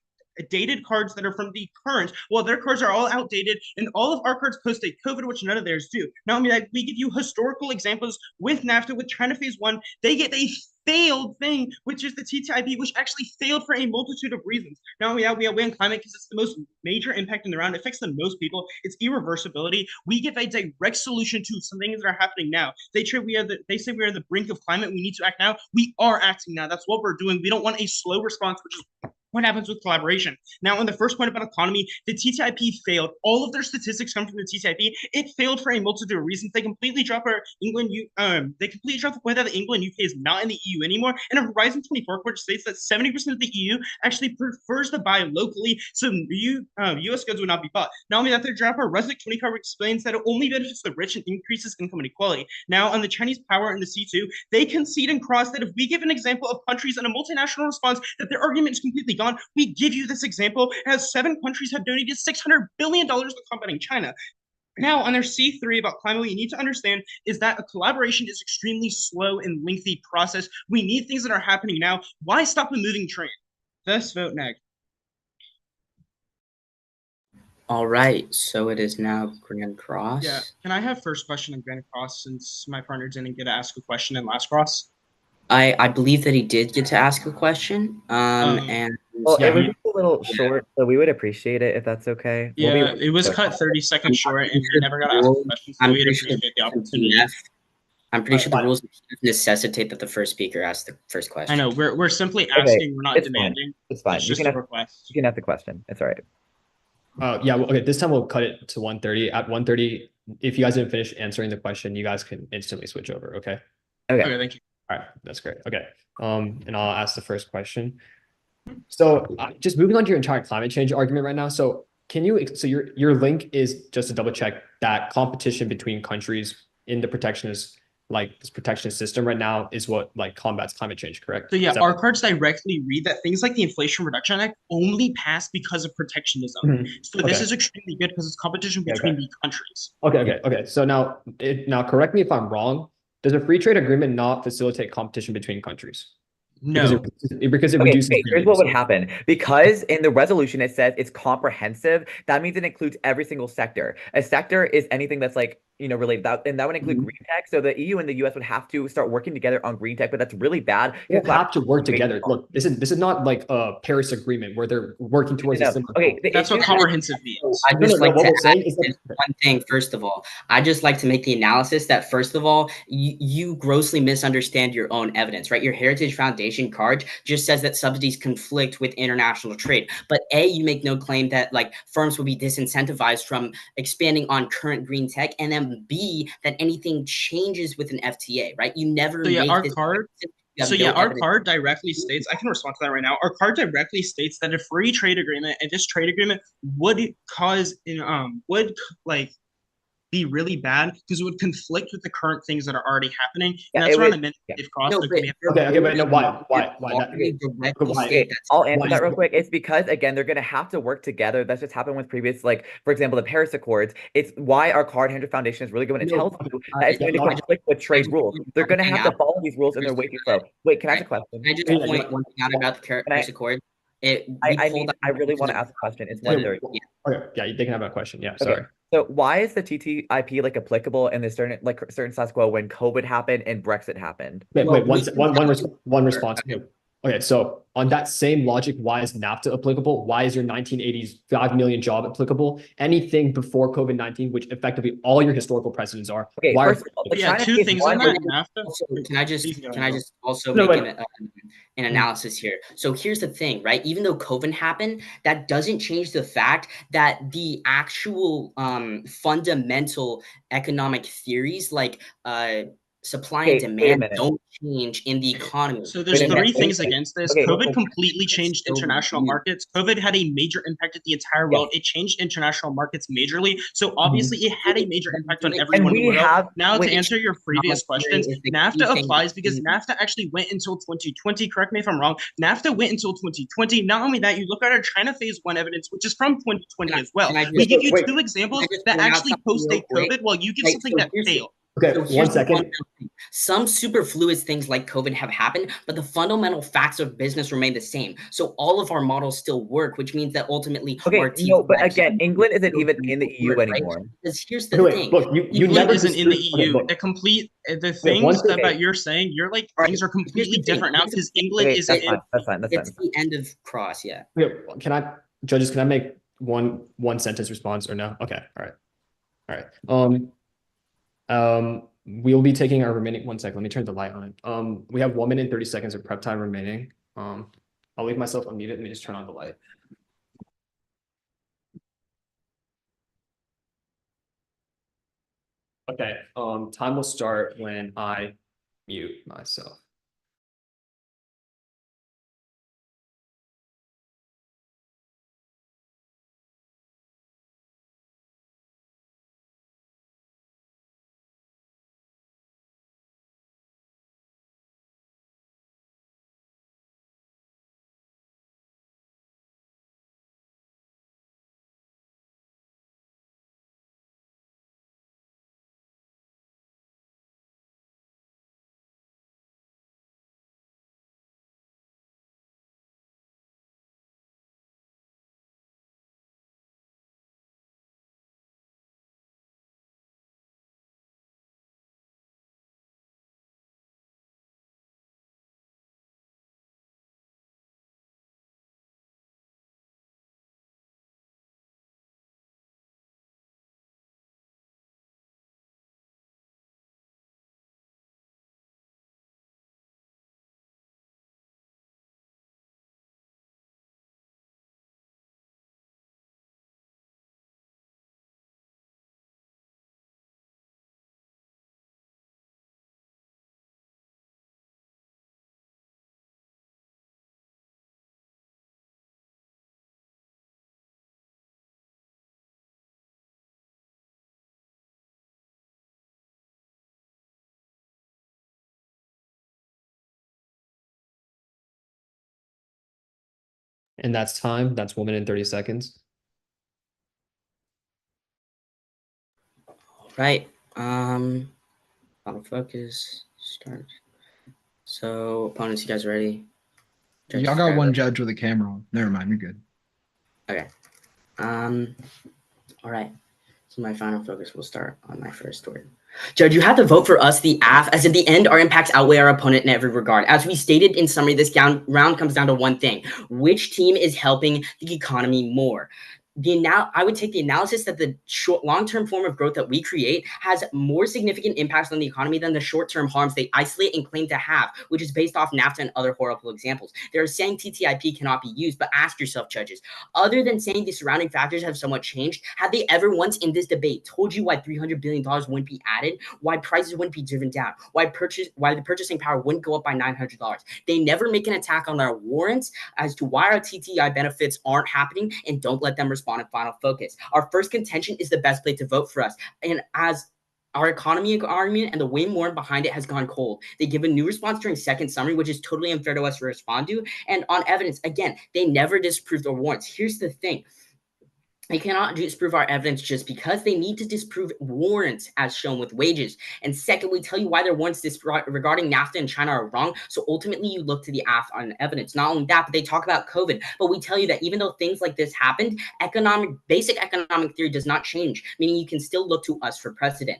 dated cards that are from the current, well, their cards are all outdated, and all of our cards post-date COVID, which none of theirs do. Not only that, we give you historical examples with NAFTA, with China Phase 1. They get a failed thing, which is the TTIP, which actually failed for a multitude of reasons. Not only that, we outweigh on climate because it's the most major impact in the round. It affects the most people. It's irreversibility. We give a direct solution to some things that are happening now. They say we are the brink of climate. We need to act now. We are acting now. That's what we're doing. We don't want a slow response, which is what happens with collaboration. Now, on the first point about economy, the TTIP failed. All of their statistics come from the TTIP. It failed for a multitude of reasons. They completely drop our England. They completely drop the point that the England UK is not in the EU anymore. And a Horizon 24 which states that 70% of the EU actually prefers to buy locally, so U.S. goods would not be bought. Not only that, they drop our Resnick 20 card, which explains that it only benefits the rich and increases income inequality. Now, on the Chinese power and the C2, they concede and cross that if we give an example of countries in a multinational response, that their argument is completely gone. We give you this example as 7 countries have donated $600 billion to combating China. Now, on their C3 about climate, what you need to understand is that a collaboration is extremely slow and lengthy process. We need things that are happening now. Why stop a moving train? Thus, vote neg. All right, so it is now Grand Cross. Yeah, can I have first question on Grand Cross since my partner didn't get to ask a question in last cross? I believe that he did get to ask a question. And well, yeah, it was just a little short, so we would appreciate it if that's okay. Yeah, it was cut 30 seconds short, and we never got to ask a question, so we'd appreciate the opportunity. I'm pretty sure the rules necessitate that the first speaker ask the first question. I know, we're simply asking, we're not it's demanding. Fine. It's fine. It's just a request. You can have the question. It's all right. Yeah, well, okay, this time we'll cut it to 1:30. At 1:30, if you guys didn't finish answering the question, you guys can instantly switch over, okay? Okay, thank you. All right, that's great. Okay, and I'll ask the first question. So just moving on to your entire climate change argument right now. So can you, so your link is, just to double check, that competition between countries in the protectionist, like this protectionist system right now is what like combats climate change, correct? So yeah, our cards directly read that things like the Inflation Reduction Act only pass because of protectionism. So this is extremely good because it's competition between the countries. Okay. So now correct me if I'm wrong. Does a free trade agreement not facilitate competition between countries? No. Because it reduces. Here's what would happen. Because in the resolution it says it's comprehensive, that means it includes every single sector. A sector is anything that's like related that, and that would include green tech. So the EU and the US would have to start working together on green tech, but that's really bad. They don't have to work together. Look, this is not like a Paris Agreement where they're working towards a similar goal. That's what comprehensive means. I just like what to we're saying add is that one thing. First of all, I just like to make the analysis that first of all, you grossly misunderstand your own evidence, right? Your Heritage Foundation card just says that subsidies conflict with international trade, but A, you make no claim that like firms will be disincentivized from expanding on current green tech, and then B, that anything changes with an FTA, right? You never So yeah, make our this card. So yeah, our card directly states, I can respond to that right now. Our card directly states that a free trade agreement, and this trade agreement would cause, like be really bad because it would conflict with the current things that are already happening. And that's around a negative cost. No, So but okay, but no, why? I'll answer that real quick. It's because again, they're gonna have to work together. That's just happened with previous, like for example, the Paris Accords. It's why our card Heritage Foundation is really good when it tells you that it's going to conflict with trade rules. They're gonna have to follow these rules, and they're way too slow. Wait, can I ask a question? Can I just point one thing out about the Paris Accord? I really want to ask a question. It's 1:30. Okay, yeah, they can have a question. Yeah, sorry. Okay. So why is the TTIP like applicable in the certain status quo when COVID happened and Brexit happened? Wait, one response. Okay, so on that same logic, why is NAFTA applicable? Why is your 1980s 5 million job applicable? Anything before COVID-19, which effectively all your historical precedents are. Okay, why first of all, yeah, two things on that. NAFTA. Can I just also make an analysis here? So here's the thing, right? Even though COVID happened, that doesn't change the fact that the actual fundamental economic theories like supply and demand don't change in the economy. So there's three things against this. COVID completely changed international markets. COVID had a major impact at the entire world. It changed international markets majorly. So obviously it had a major impact on everyone in the world. Now to answer your previous questions, NAFTA applies because NAFTA actually went until 2020. Correct me if I'm wrong. NAFTA went until 2020. Not only that, you look at our China phase 1 evidence, which is from 2020 as well. We give you two examples that actually post-date COVID, while you give something that failed. Okay, so 1 second. Some superfluous things like COVID have happened, but the fundamental facts of business remain the same. So all of our models still work, which means that ultimately but again, England isn't even in the EU anymore. Because here's the thing. Look, you England never isn't in the EU. The things that you're saying, you're like things are completely different now because England isn't in. That's fine. It's the end of cross, yeah. Judges, can I make one sentence response or no? Okay, all right. We'll be taking our remaining 1 second. Let me turn the light on. We have 1 minute and 30 seconds of prep time remaining. I'll leave myself unmuted. Let me just turn on the light. Okay. Time will start when I mute myself. And that's time. That's 1 minute and 30 seconds. Right. Final focus. Start. So opponents, you guys ready? Y'all got one judge with a camera on. Never mind, you're good. Okay. All right. So my final focus will start on my first word. Judge, you have to vote for us, the AF, as in the end, our impacts outweigh our opponent in every regard. As we stated in summary, this round comes down to one thing. Which team is helping the economy more? I would take the analysis that the long-term form of growth that we create has more significant impacts on the economy than the short-term harms they isolate and claim to have, which is based off NAFTA and other horrible examples. They're saying TTIP cannot be used, but ask yourself, judges, other than saying the surrounding factors have somewhat changed, have they ever once in this debate told you why $300 billion wouldn't be added, why prices wouldn't be driven down, why the purchasing power wouldn't go up by $900? They never make an attack on our warrants as to why our TTI benefits aren't happening, and don't let them respond in final focus. Our first contention is the best place to vote for us. And as our economy argument and the way more behind it has gone cold. They give a new response during second summary, which is totally unfair to us to respond to. And on evidence, again, they never disproved our warrants. Here's the thing. They cannot disprove our evidence just because they need to disprove warrants as shown with wages. And second, we tell you why their warrants regarding NAFTA and China are wrong. So ultimately, you look to the AF on evidence. Not only that, but they talk about COVID. But we tell you that even though things like this happened, basic economic theory does not change, meaning you can still look to us for precedent.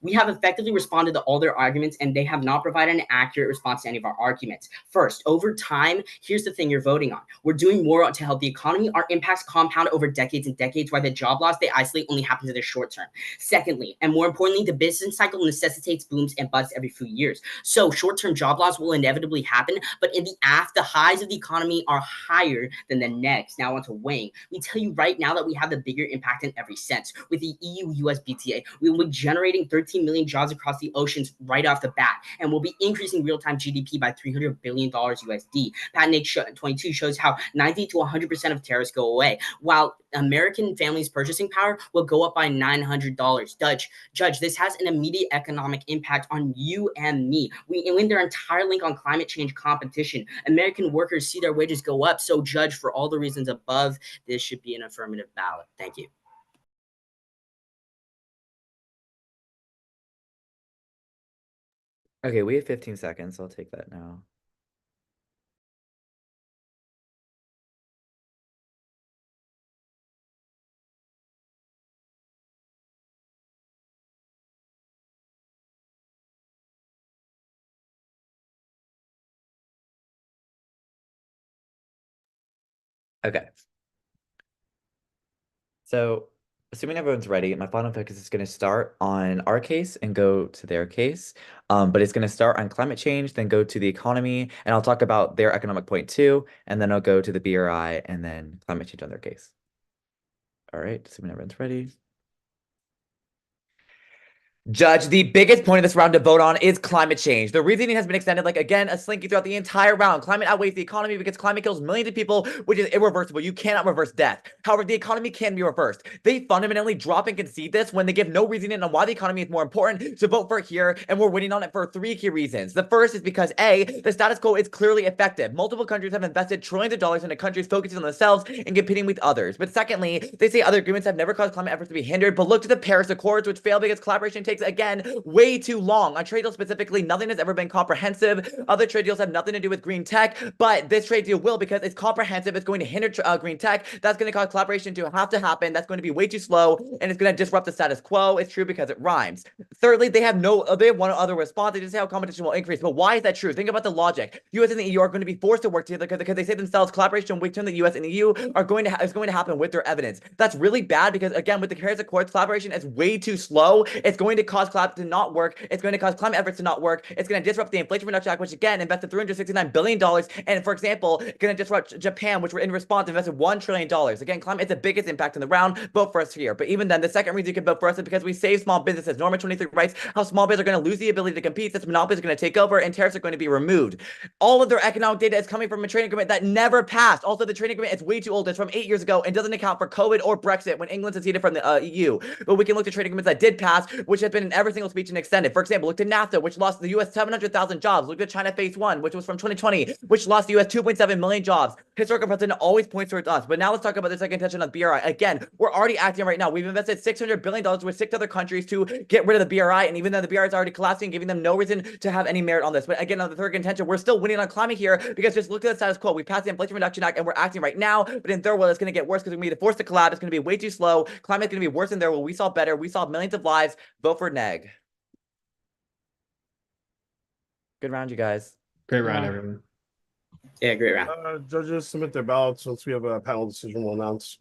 We have effectively responded to all their arguments, and they have not provided an accurate response to any of our arguments. First, over time, here's the thing you're voting on. We're doing more to help the economy. Our impacts compound over decades and decades, while the job loss they isolate only happens in the short term. Secondly, and more importantly, the business cycle necessitates booms and busts every few years. So short-term job loss will inevitably happen, but in the AF, the highs of the economy are higher than the next. Now onto weighing. We tell you right now that we have the bigger impact in every sense. With the EU-US BTA, we will be generating 13 million jobs across the oceans right off the bat, and we'll be increasing real-time GDP by $300 billion USD. Patent 22 shows how 90 to 100% of tariffs go away, while American families' purchasing power will go up by $900. Judge, this has an immediate economic impact on you and me. We win their entire link on climate change competition. American workers see their wages go up. So, Judge, for all the reasons above, this should be an affirmative ballot. Thank you. Okay, we have 15 seconds. I'll take that now. Okay. So, assuming everyone's ready, my final focus is going to start on our case and go to their case. But it's going to start on climate change, then go to the economy, and I'll talk about their economic point too, and then I'll go to the BRI and then climate change on their case. All right, assuming everyone's ready. Judge, the biggest point of this round to vote on is climate change. The reasoning has been extended like, again, a slinky throughout the entire round. Climate outweighs the economy because climate kills millions of people, which is irreversible. You cannot reverse death. However, the economy can be reversed. They fundamentally drop and concede this when they give no reasoning on why the economy is more important to vote for it here, and we're winning on it for 3 key reasons. The first is because A, the status quo is clearly effective. Multiple countries have invested trillions of dollars into countries focusing on themselves and competing with others. But secondly, they say other agreements have never caused climate efforts to be hindered, but look to the Paris Accords, which failed because collaboration takes, again, way too long. On trade deals specifically, nothing has ever been comprehensive. Other trade deals have nothing to do with green tech, but this trade deal will because it's comprehensive. It's going to hinder green tech. That's going to cause collaboration to have to happen. That's going to be way too slow, and it's going to disrupt the status quo. It's true because it rhymes. Thirdly, they have one other response. They just say how competition will increase. But why is that true? Think about the logic. US and the EU are going to be forced to work together because they say themselves collaboration between the US and the EU is going to happen with their evidence. That's really bad because, again, with the Paris Accords, collaboration is way too slow. It's going to cause collab to not work. It's going to cause climate efforts to not work. It's going to disrupt the Inflation Reduction Act, which again invested $369 billion. And for example, going to disrupt Japan, which were in response invested $1 trillion. Again, climate is the biggest impact in the round. Vote for us here. But even then, the second reason you can vote for us is because we save small businesses. Norma 23 writes how small businesses are going to lose the ability to compete, since monopolies are going to take over and tariffs are going to be removed. All of their economic data is coming from a trading agreement that never passed. Also, the trading agreement is way too old. It's from 8 years ago and doesn't account for COVID or Brexit when England seceded from the EU. But we can look at trading agreements that did pass, which have been in every single speech and extended. For example, look at NAFTA, which lost the US 700,000 jobs. Look at China Phase 1, which was from 2020, which lost the US 2.7 million jobs. Historical precedent always points towards us. But now let's talk about the second intention of BRI. Again, we're already acting right now. We've invested $600 billion with 6 other countries to get rid of the BRI. And even though the BRI is already collapsing, giving them no reason to have any merit on this. But again, on the third contention, we're still winning on climate here because just look at the status quo. We passed the Inflation Reduction Act and we're acting right now. But in third world, it's going to get worse because we're going to be forced to collapse. It's going to be way too slow. Climate's going to be worse than third world. We saw better. We saw millions of lives. Vote for neg. Good round, you guys. Great round, everyone. Yeah, great round. Judges submit their ballots. Once we have a panel decision, we'll announce.